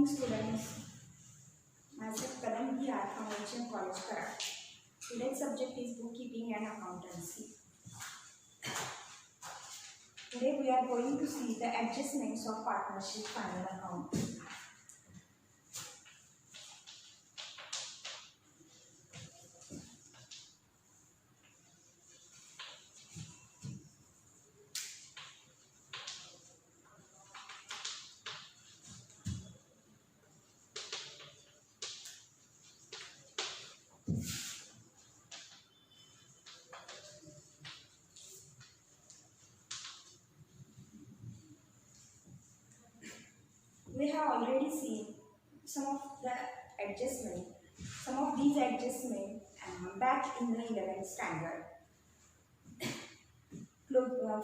morning students. Myself Karan from HM College Karad. Today's subject is bookkeeping and accountancy. Today we are going to see the adjustments of partnership final account. We have already seen some of these adjustments back in the 11th standard.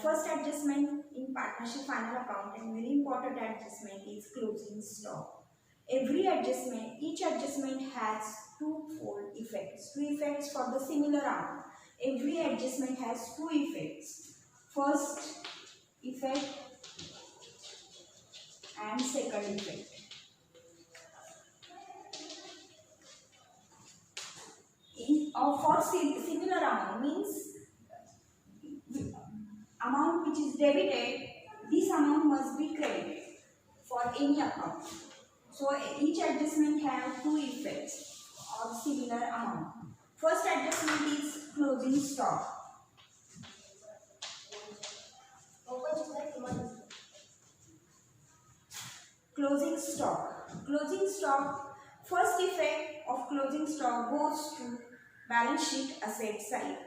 First adjustment in partnership final account and very important adjustment is closing stock. Each adjustment has twofold effects. Two effects for the similar amount. Every adjustment has two effects. First effect and second effect. For similar amount means amount which is debited, this amount must be credited for any account. So each adjustment has two effects of similar amount. First adjustment is closing stock. Closing stock. First effect of closing stock goes to balance sheet asset side,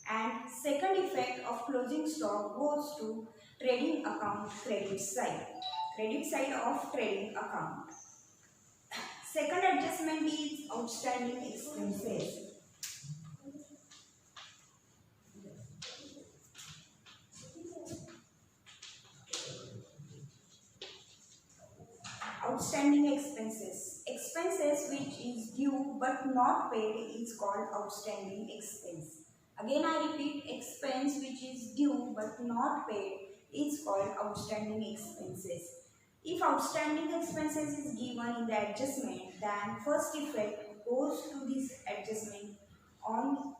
and second effect of closing stock goes to trading account credit side of trading account. Second adjustment is outstanding expenses. Outstanding expenses. Expenses which is due but not paid is called outstanding expense. Again I repeat, expense which is due but not paid is called outstanding expenses. If outstanding expenses is given in the adjustment, then first effect goes to this adjustment on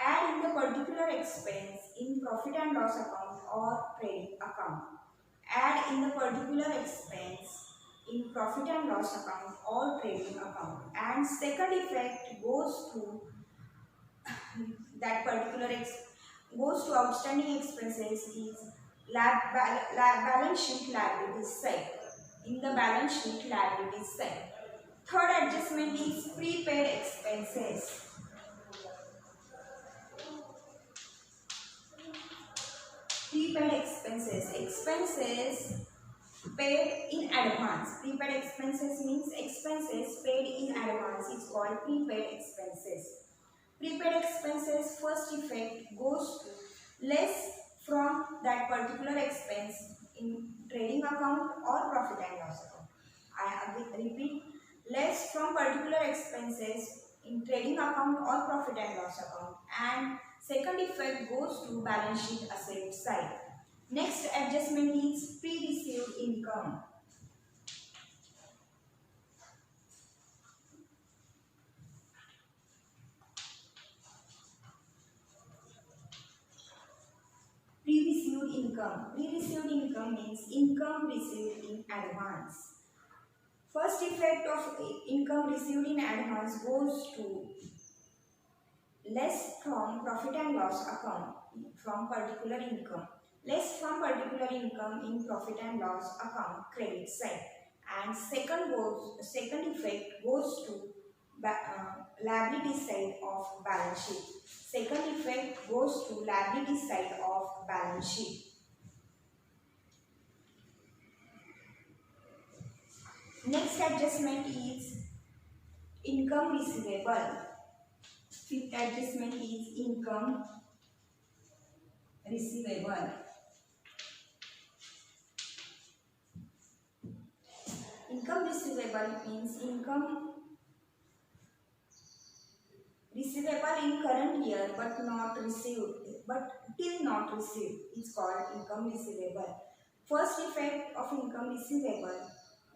add in the particular expense in profit and loss account or trading account. Add in the particular expense in profit and loss account or trading account, and second effect goes to that particular goes to outstanding expenses is balance sheet liabilities side, in the balance sheet liabilities side. Third adjustment is prepaid expenses. Prepaid expenses. Expenses paid in advance. Prepaid expenses means expenses paid in advance. It's called prepaid expenses. Prepaid expenses first effect goes to less from that particular expense in trading account or profit and loss account. I again repeat, less from particular expenses in trading account or profit and loss account, and second effect goes to balance sheet asset side. Next adjustment is pre-received income. Pre-received income. Pre-received income means income received in advance. First effect of income received in advance goes to less from profit and loss account from particular income. Less from particular income in profit and loss account credit side, and second effect goes to liability side of balance sheet. Second effect goes to liability side of balance sheet. Next adjustment is income receivable. Fifth adjustment is income receivable. Income receivable means income receivable in current year but till not received is called income receivable. First effect of income receivable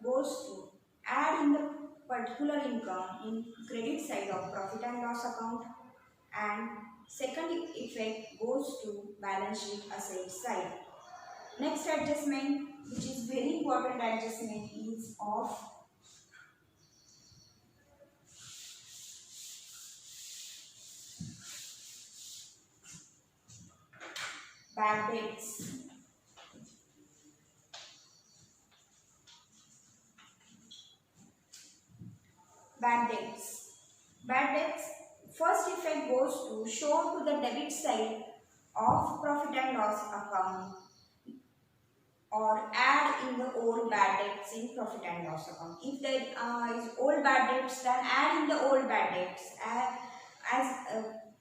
goes to add in the particular income in credit side of profit and loss account, and second effect goes to balance sheet asset side. Next adjustment, which is very important adjustment, is of bad debts. Bad debts. Bad debts. First effect goes to show to the debit side of profit and loss account, or add in the old bad debts in profit and loss account. If there is old bad debts, then add in the old bad debts as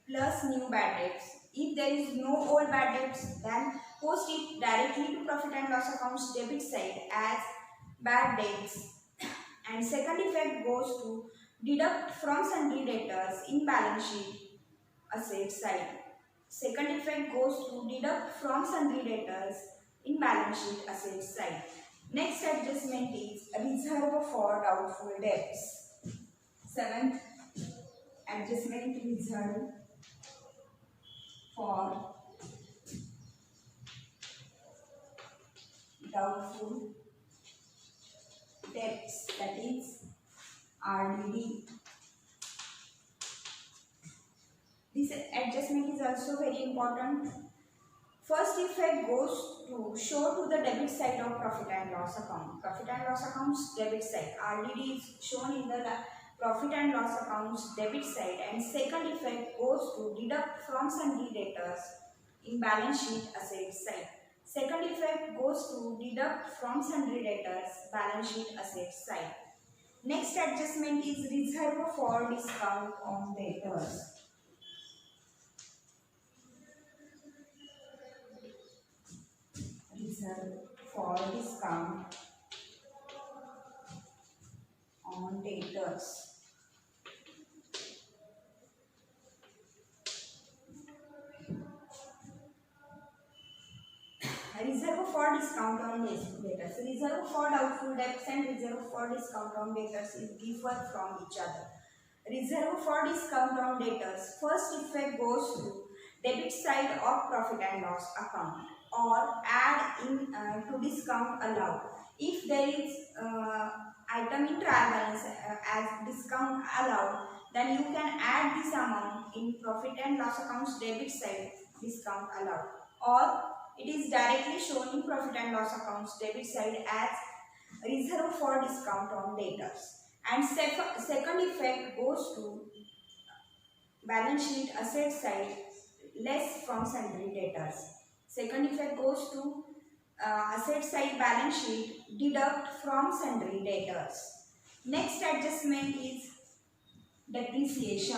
plus new bad debts. If there is no old bad debts, then post it directly to profit and loss accounts debit side as bad debts. And second effect goes to deduct from sundry debtors in balance sheet asset side. Second effect goes to deduct from sundry debtors in balance sheet asset side. Next adjustment is reserve for doubtful debts. Seventh adjustment, reserve for doubtful debts, that is RDD. This adjustment is also very important. First effect goes to show to the debit side of profit and loss account. Profit and loss accounts debit side. RDD is shown in the profit and loss accounts debit side, and second effect goes to deduct from sundry debtors in balance sheet asset side. Second effect goes to deduct from sundry debtors balance sheet asset side. Next adjustment is reserve for discount on debtors. Reserve for discount on debtors. Reserve for discount on debtors. Reserve for doubtful debts and reserve for discount on debtors is differ from each other. Reserve for discount on debtors. First effect goes to debit side of profit and loss account, or add in to discount allowed. If there is item in trial balance as discount allowed, then you can add this amount in profit and loss accounts debit side discount allowed, or it is directly shown in profit and loss accounts debit side as reserve for discount on debtors. And second effect goes to balance sheet asset side less from sundry debtors. Second effect goes to asset side balance sheet deduct from sundry debtors. Next adjustment is depreciation.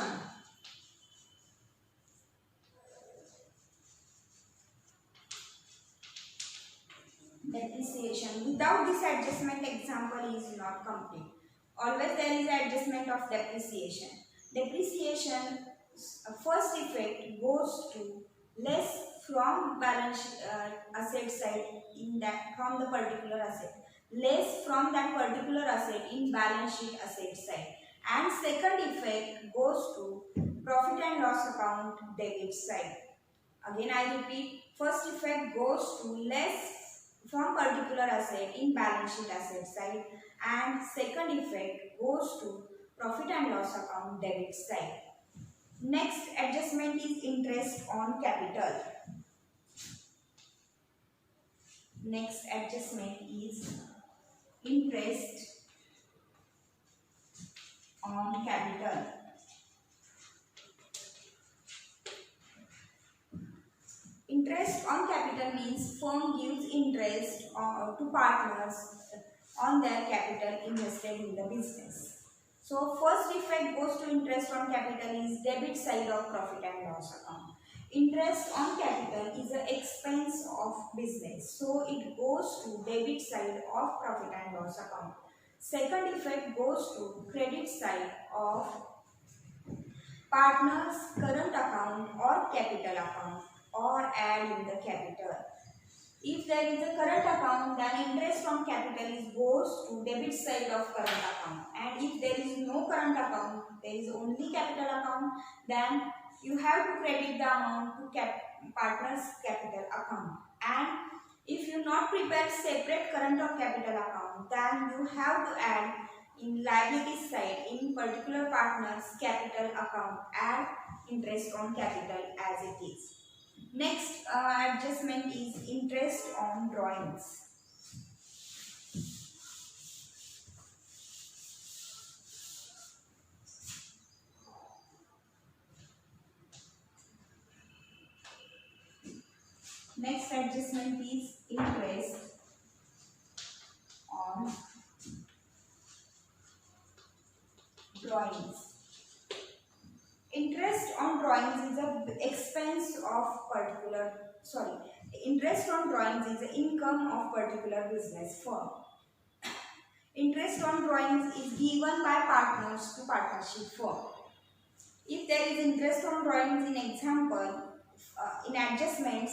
Depreciation. Without this adjustment, example is not complete. Always there is adjustment of depreciation. Depreciation first effect goes to less from balance asset side in that from the particular asset, less from that particular asset in balance sheet asset side, and second effect goes to profit and loss account debit side. Again I repeat, first effect goes to less from particular asset in balance sheet asset side, and second effect goes to profit and loss account debit side. Next adjustment is interest on capital. Next adjustment is interest on capital. Interest on capital means firm gives interest to partners on their capital invested in the business. So first effect goes to interest on capital is debit side of profit and loss account. Interest on capital is an expense of business, so it goes to debit side of profit and loss account. Second effect goes to credit side of partners current account or capital account, or add in the capital. If there is a current account, then interest on capital is goes to debit side of current account. And if there is no current account, there is only capital account, then you have to credit the amount to partner's capital account. And if you not prepare separate current or capital account, then you have to add in liability side in particular partner's capital account, add interest on capital as it is. Next adjustment is interest on drawings. Next adjustment is interest on drawings. Interest on drawings is a expense of particular, interest on drawings is the income of particular business firm. Interest on drawings is given by partners to partnership firm. If there is interest on drawings in example, in adjustments,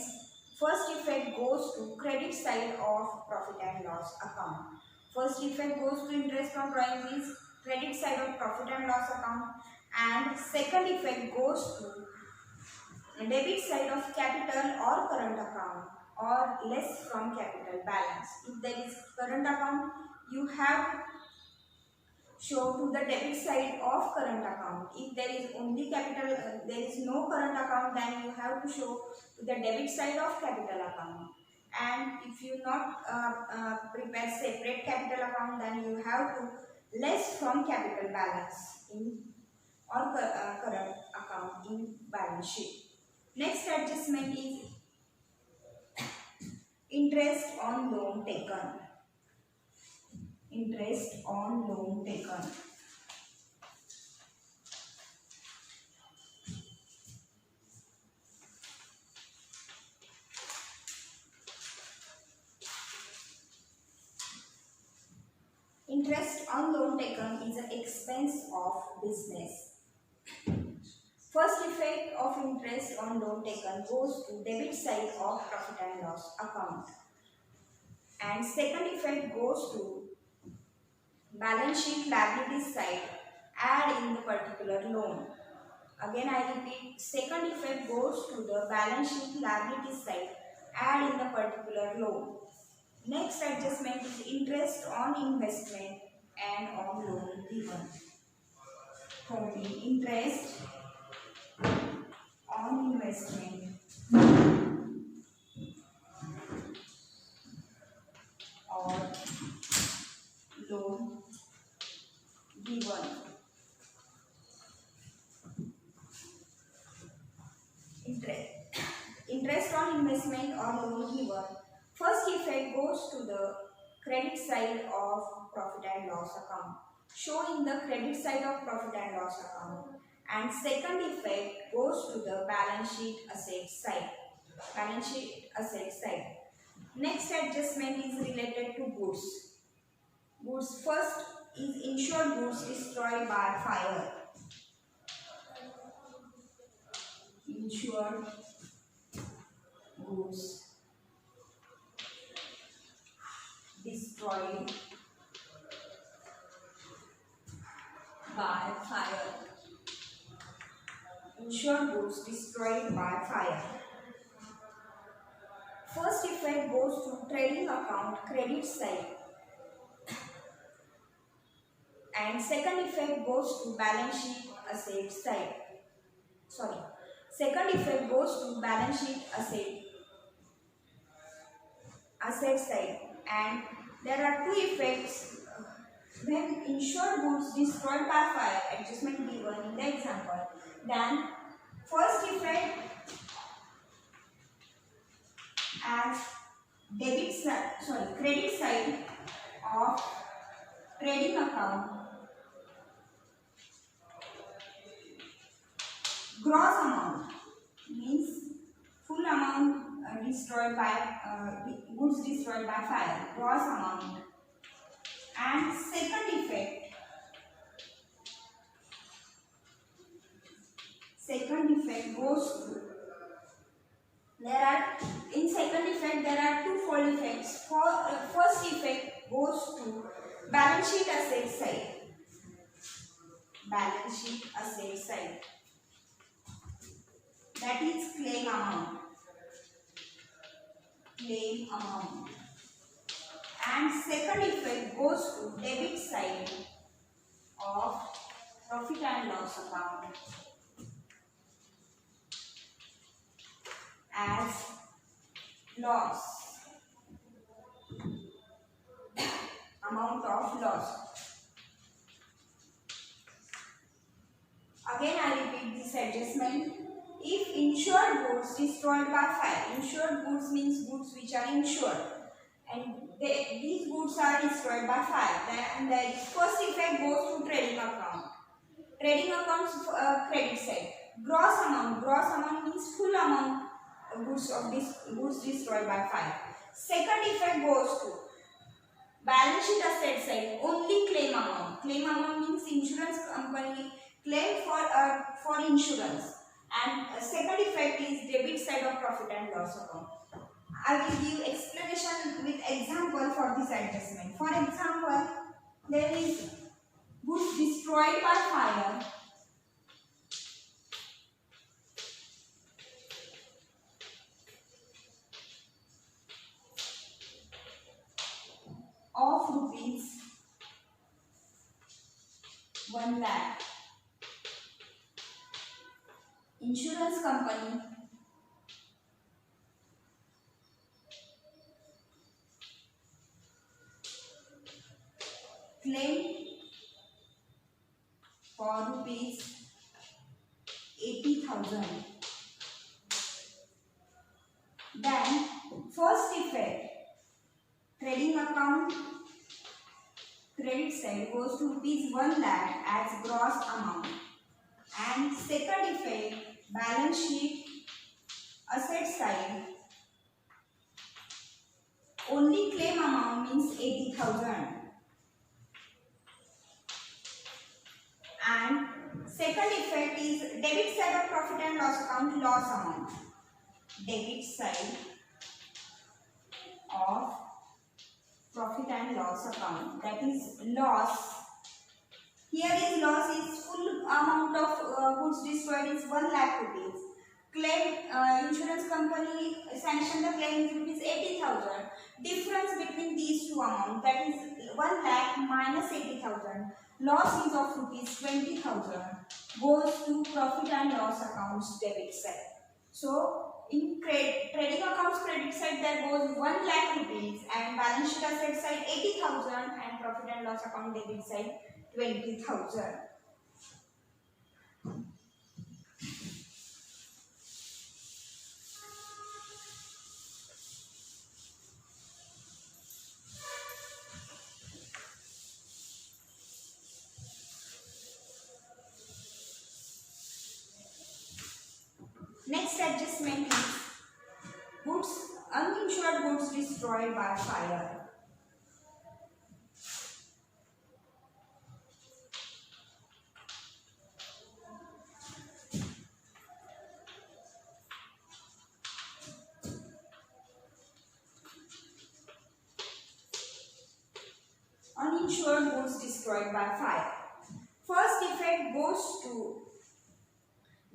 first effect goes to credit side of profit and loss account. First effect goes to interest on drawings is credit side of profit and loss account, and second effect goes to debit side of capital or current account or less from capital balance. If there is current account, you have show to the debit side of current account. If there is only capital, there is no current account, then you have to show to the debit side of capital account. And if you not prepare separate capital account, then you have to less from capital balance in or current account in balance sheet. Next adjustment is interest on loan taken. Interest on loan taken. Interest on loan taken is an expense of business. First effect of interest on loan taken goes to debit side of profit and loss account. And second effect goes to balance sheet liability side, add in the particular loan. Again I repeat, second effect goes to the balance sheet liability side, add in the particular loan. Next adjustment is interest on investment and on loan given. Thirdly, interest on investment or loan given. Interest on investment or loan given. First effect goes to the credit side of profit and loss account, showing the credit side of profit and loss account. And second effect goes to the balance sheet asset side. Balance sheet asset side. Next adjustment is related to goods. Goods first is insured goods destroyed by fire. Insured goods destroyed by fire. Insured goods destroyed by fire. First effect goes to trading account credit side, and second effect goes to balance sheet asset side. Second effect goes to balance sheet asset side, and there are two effects when insured goods destroyed by fire, adjustment given in the example. Then first effect as credit side of trading account, gross amount means full amount destroyed by goods destroyed by fire, gross amount. And second effect goes to, in second effect there are two balance sheet asset side. Balance sheet asset side. That is claim amount. Claim amount. And second effect goes to debit side of profit and loss account as loss. Amount of loss. Again I repeat this adjustment. If insured goods destroyed by fire, insured goods means goods which are insured, and these goods are destroyed by fire, then the first effect goes to trading account. Trading accounts credit side. Gross amount means full amount goods of this goods destroyed by fire. Second effect goes to balance sheet asset side. Only claim amount. Claim amount means insurance company claim for insurance. And second effect is debit side of profit and loss account. I will give explanation with example for this adjustment. For example, there is goods destroyed by fire of rupees 1 lakh. Insurance company claim for rupees 80,000. Then first effect, trading account credit side goes to rupees 1 lakh as gross amount. And second effect, balance sheet asset side, only claim amount means 80,000. And second effect is debit side of profit and loss account, loss amount. Debit side of profit and loss account, that is loss. Here is loss is full amount of goods destroyed is 1 lakh rupees. Claim insurance company sanction the claim is rupees 80,000. Difference between these two amounts, that is 1 lakh minus 80,000. Loss is of rupees 20,000 goes to profit and loss accounts debit side. So in trading accounts credit side there goes 1 lakh rupees and balance sheet asset side 80,000 and profit and loss account debit side 20,000. Next adjustment is uninsured goods destroyed by fire. Uninsured goods destroyed by fire. First effect goes to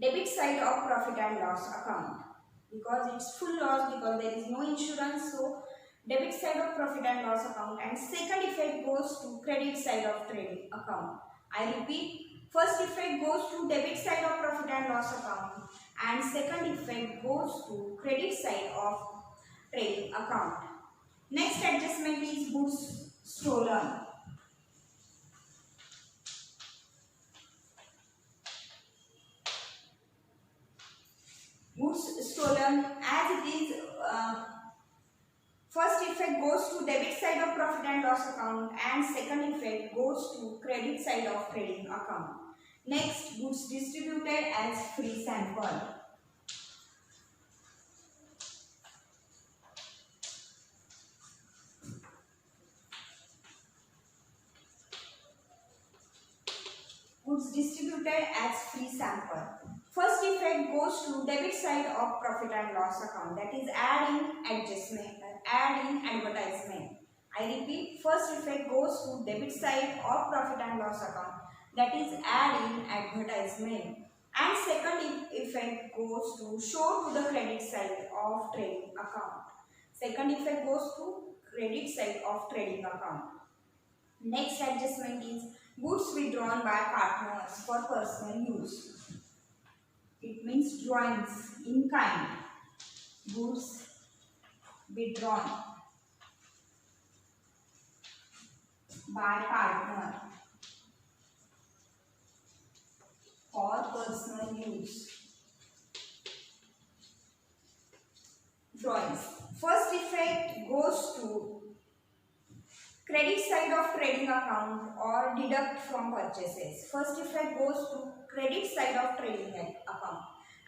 debit side of profit and loss account because it's full loss, because there is no insurance, so debit side of profit and loss account. And second effect goes to credit side of trading account. I repeat, first effect goes to debit side of profit and loss account and second effect goes to credit side of trading account. Next adjustment is goods stolen. Goods stolen, as it is first effect goes to debit side of profit and loss account and second effect goes to credit side of trading account. Next, goods distributed as free sample. Goods distributed as free sample. First effect goes to debit side of profit and loss account, that is adding advertisement. I repeat, first effect goes to debit side of profit and loss account, that is add in advertisement, and second effect goes to show to the credit side of trading account. Second effect goes to credit side of trading account. Next adjustment is goods withdrawn by partners for personal use. It means drawings in kind. Goods withdrawn by partner for personal use. Drawings. First effect goes to credit side of trading account or deduct from purchases. First effect goes to credit side of trading account,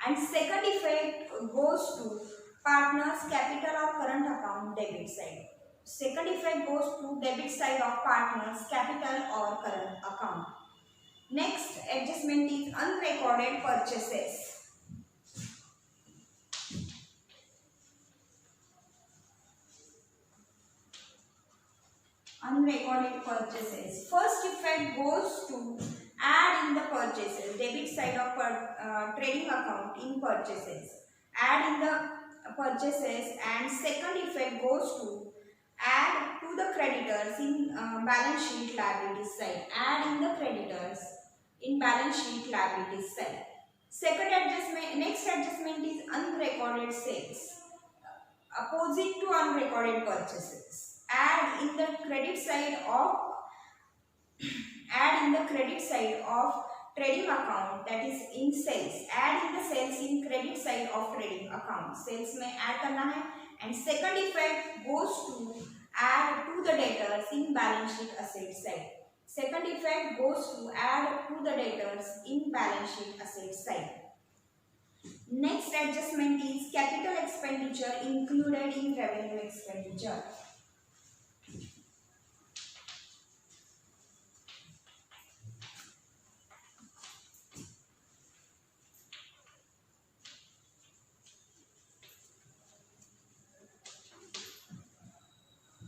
and second effect goes to partners capital or current account debit side. Second effect goes to debit side of partners capital or current account. Next adjustment is unrecorded purchases. Unrecorded purchases. First effect goes to add in the purchases, debit side of trading account in purchases. Add in the purchases, and second effect goes to add to the creditors in balance sheet liabilities side. Add in the creditors in balance sheet liabilities side. Second adjustment, next adjustment is unrecorded sales. Opposite to unrecorded purchases. Add in the credit side of trading account, that is in sales. Add in the sales in credit side of trading account. Sales में add करना है. And second effect goes to add to the debtors in balance sheet asset side. Second effect goes to add to the debtors in balance sheet asset side. Next adjustment is capital expenditure included in revenue expenditure.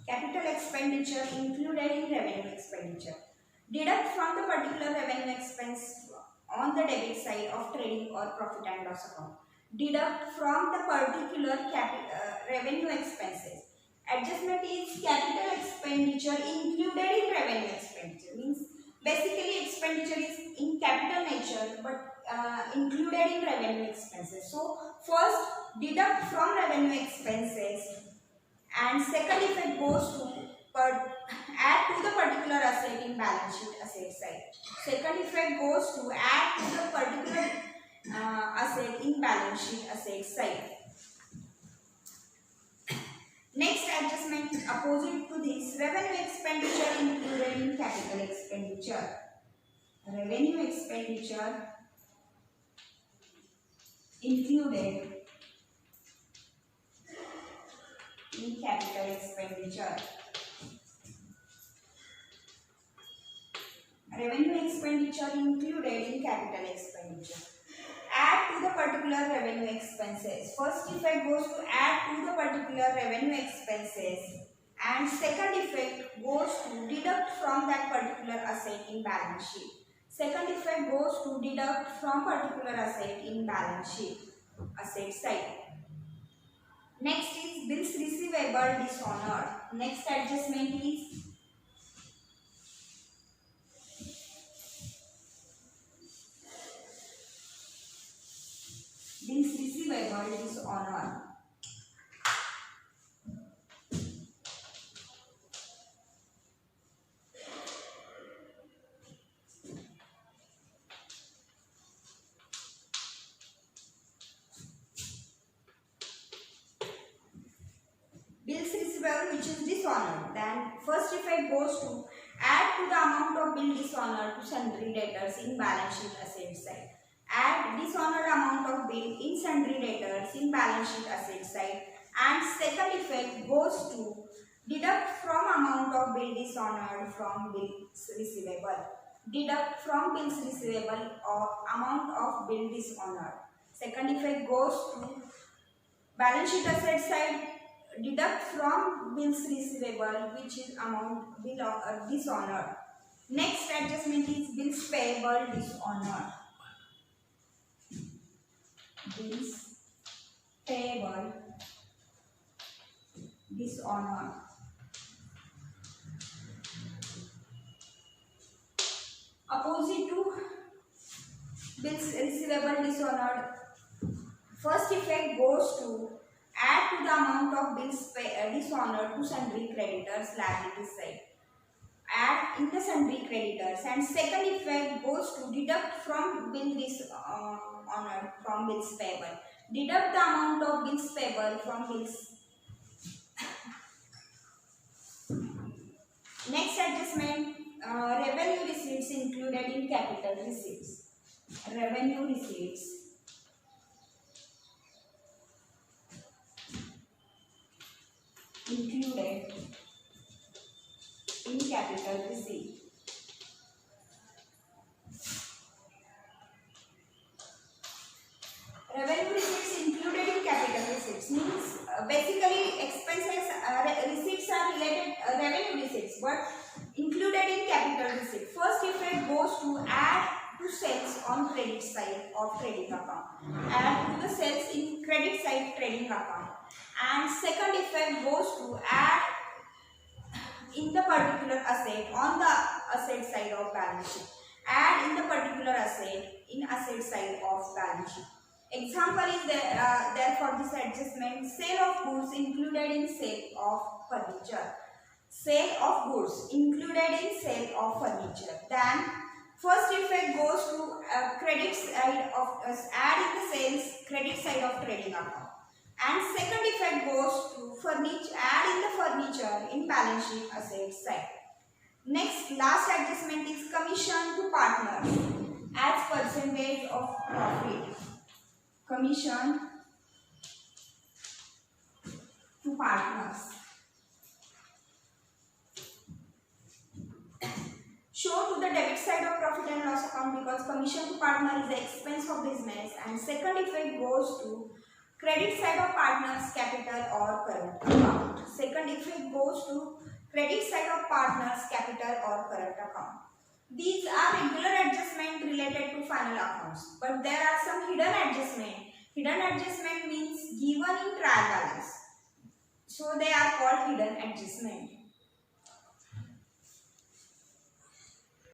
Capital expenditure included in revenue expenditure. Deduct from the particular revenue expense on the debit side of trading or profit and loss account. Deduct from the particular revenue expenses. Adjustment is capital expenditure included in revenue expenditure. Means basically expenditure is in capital nature but included in revenue expenses. So first deduct from revenue expenses, and second effect goes to add to the particular asset in balance sheet asset side. Second effect goes to add to the particular asset in balance sheet asset side. Next adjustment opposite to this, revenue expenditure included in capital expenditure. Revenue expenditure included in capital expenditure. Revenue expenditure included in capital expenditure. Add to the particular revenue expenses. First effect goes to add to the particular revenue expenses, and second effect goes to deduct from that particular asset in balance sheet. Second effect goes to deduct from particular asset in balance sheet asset side. Next is bills receivable dishonored. Next adjustment is bills receivable dishonored. Bills receivable which is dishonored. Then first effect goes to add to the amount of bill dishonored to sundry debtors in balance sheet asset side. Add dishonored amount of bill in sundry debtors in balance sheet asset side. And second effect goes to deduct from amount of bill dishonored from bills receivable. Deduct from bills receivable or amount of bill dishonored. Second effect goes to balance sheet asset side. deduct from bills receivable, which is amount dishonored. Next adjustment is bills payable dishonored. Bills payable dishonored. Opposite to bills receivable dishonored, first effect goes to add to the amount of bills dishonored to sundry creditors liability side. Add in the sundry creditors, and second effect goes to deduct from bill dishonored from bills payable. Deduct the amount of bills payable from bills. Next adjustment, revenue receipts included in capital receipts. Revenue receipts included in capital receipt. Revenue receipts included in capital receipts means basically expenses receipts are related revenue receipts but included in capital receipt. First effect goes to add to sales on credit side of trading account. Add to the sales in credit side trading account. And second effect goes to add in the particular asset on the asset side of balance sheet. Add in the particular asset in asset side of balance sheet. Example is there for this adjustment: sale of goods included in sale of furniture. Sale of goods included in sale of furniture. Then first effect goes to credit side of add in the sales credit side of trading account. And second effect goes to furniture, add in the furniture in balance sheet asset side. Next, last adjustment is commission to partners as percentage of profit. Commission to partners. Show to the debit side of profit and loss account because commission to partner is the expense of business, and second effect goes to credit side of partners capital or current account. Second effect goes to credit side of partners capital or current account. These are regular adjustment related to final accounts, but there are some hidden adjustment. Hidden adjustment means given in trial balance, so they are called hidden adjustment.